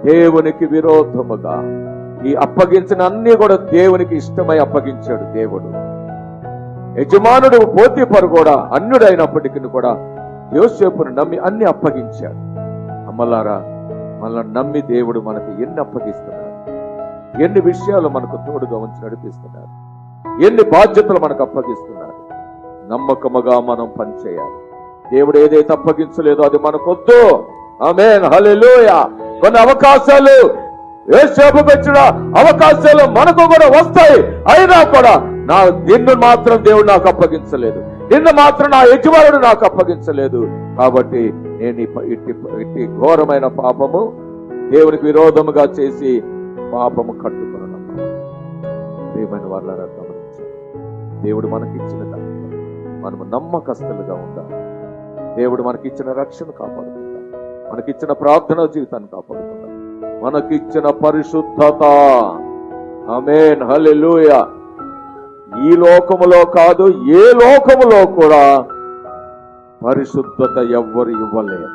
దేవునికి విరోధముగా ఈ అప్పగించిన అన్ని కూడా దేవునికి ఇష్టమై అప్పగించాడు దేవుడు. యజమానుడు పోతీఫరు కూడా అన్యుడైనప్పటికీ కూడా యోసేపును నమ్మి అన్ని అప్పగించాడు. అమ్మలారా, మనల్ని నమ్మి దేవుడు మనకి ఎన్ని అప్పగిస్తున్నాడు, ఎన్ని విషయాలు మనకు తోడుగా ఉంచి నడిపిస్తున్నాడు, ఎన్ని బాధ్యతలు మనకు అప్పగిస్తున్నాడు. నమ్మకముగా మనం పనిచేయాలి. దేవుడు ఏదైతే అప్పగించలేదో అది మనకొద్దు. ఆమేన్, హల్లెలూయా. కొన్ని అవకాశాలు యోసేపుకు వచ్చిన అవకాశాలు మనకు కూడా వస్తాయి. అయినా కూడా నిన్ను మాత్రం దేవుడు నాకు అప్పగించలేదు, నిన్ను మాత్రం నా యజమానుడు నాకు అప్పగించలేదు. కాబట్టి నేను ఇట్టి ఘోరమైన పాపము దేవునికి విరోధముగా చేసి పాపము కట్టుకున్నాను. ప్రియమైన వాళ్ళారా, గమనించాలి. దేవుడు మనకిచ్చిన దాంట్లో మనము నమ్మకస్తులుగా ఉండాలి. దేవుడు మనకిచ్చిన రక్షణ కాపాడుకుందాం, మనకిచ్చిన ప్రార్థనా జీవితాన్ని కాపాడుకుందాం, మనకిచ్చిన పరిశుద్ధత. ఆమేన్, హల్లెలూయా. ఈ లోకములో కాదు, ఏ లోకములో కూడా పరిశుద్ధత ఎవ్వరు ఇవ్వలేరు.